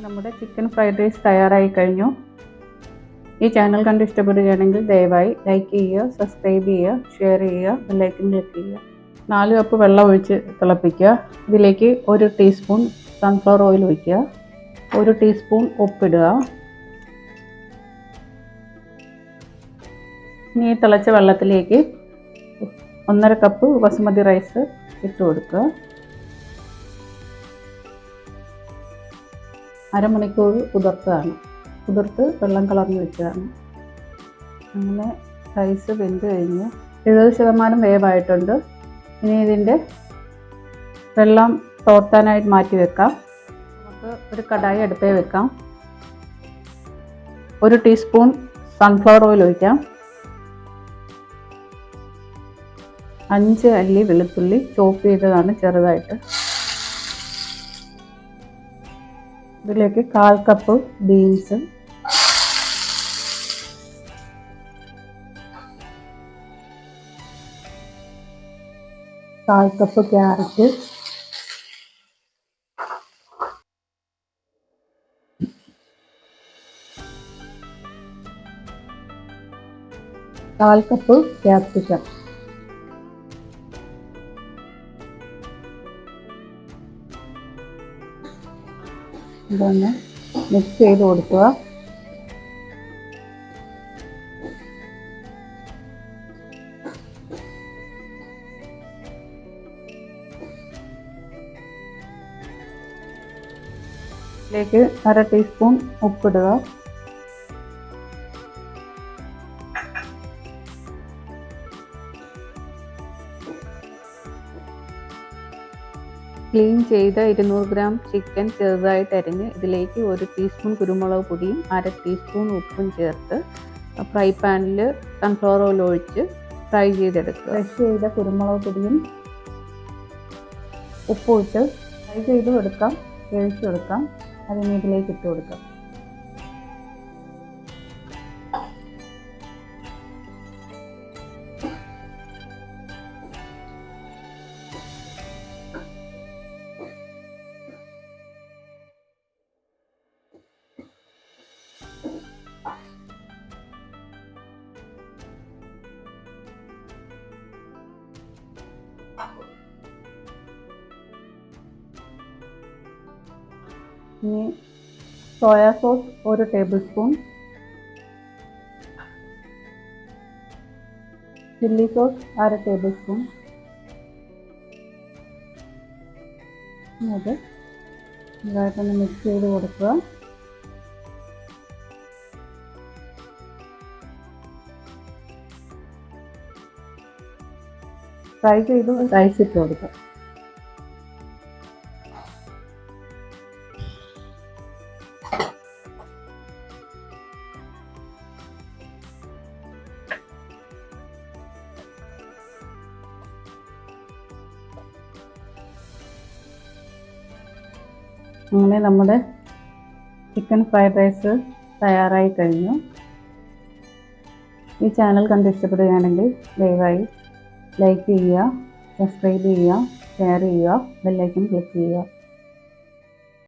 നമ്മുടെ chicken fried rice തയ്യാറായി കഴിഞ്ഞു. ഈ ചാനൽ കണ്ട് ഇഷ്ടപ്പെടുകയാണെങ്കിൽ ദയവായി ലൈക്ക് ചെയ്യുക, സബ്സ്ക്രൈബ് ചെയ്യുക, ഷെയർ ചെയ്യുക, ബെല്ലൈക്കൺ ക്ലിക്ക് ചെയ്യുക. 4 കപ്പ് വെള്ളം ഒഴിച്ച് തിളപ്പിക്കുക. ഇതിലേക്ക് 1 ടീസ്പൂൺ സൺഫ്ലവർ ഓയിൽ ഒഴിക്കുക. 1 ടീസ്പൂൺ ഉപ്പിടുക. ഇനി തിളച്ച വെള്ളത്തിലേക്ക് 1.5 കപ്പ് ബസുമതി റൈസ് ഇട്ട് കൊടുക്കുക. അരമണിക്കൂർ കുതിർത്ത് വെള്ളം കളർന്ന് വെച്ചതാണ്. അങ്ങനെ റൈസ് വെന്ത് കഴിഞ്ഞ് 70% വേവായിട്ടുണ്ട്. ഇനി ഇതിൻ്റെ വെള്ളം തോർത്താനായിട്ട് മാറ്റി വെക്കാം. നമുക്ക് ഒരു കടായി അടുപ്പേ വെക്കാം. 1 ടീസ്പൂൺ സൺഫ്ലവർ ഓയിൽ ഒഴിക്കാം. 5 അല്ലി വെളുത്തുള്ളി ചോപ്പ് ചെയ്തതാണ് ചെറുതായിട്ട്. ഇതിലേക്ക് 1/4 cup beans, 1/4 cup carrot, 1/4 cup capsicum, ഇതൊന്ന് മിക്സ് ചെയ്ത് കൊടുക്കുക. ഇതിലേക്ക് 1/2 ടീസ്പൂൺ ഉപ്പിടുക. ക്ലീൻ ചെയ്ത 200 ഗ്രാം ചിക്കൻ ചെറുതായിട്ട് അരിഞ്ഞ് ഇതിലേക്ക് 1 ടീസ്പൂൺ കുരുമുളക് പൊടിയും 1/2 ടീസ്പൂൺ ഉപ്പും ചേർത്ത് ഫ്രൈ പാനിൽ സൺഫ്ലവർ ഓയിൽ ഒഴിച്ച് ഫ്രൈ ചെയ്തെടുക്കുക. ക്രഷ് ചെയ്ത കുരുമുളക് പൊടിയും ഉപ്പും ഇട്ട് ഫ്രൈ ചെയ്തും എടുക്കാം, വേവിച്ചെടുക്കാം. അതിന് ഇതിലേക്ക് ഇട്ട് കൊടുക്കാം. ഇനി soya sauce 1 table spoon, chilli sauce 1/2 table spoon. അത് നന്നായിട്ടൊന്ന് മിക്സ് ചെയ്ത് കൊടുക്കുക. ഫ്രൈ ചെയ്ത് റൈസ് ഇട്ട് കൊടുക്കുക. അങ്ങനെ നമ്മുടെ ചിക്കൻ ഫ്രൈഡ് റൈസ് തയ്യാറായി കഴിഞ്ഞു. ഈ ചാനൽ കണ്ട് ഇഷ്ടപ്പെടുകയാണെങ്കിൽ ദയവായി ലൈക്ക് ചെയ്യുക, സബ്സ്ക്രൈബ് ചെയ്യുക, ഷെയർ ചെയ്യുക, ബെല്ലൈക്കൺ ക്ലിക്ക് ചെയ്യുക.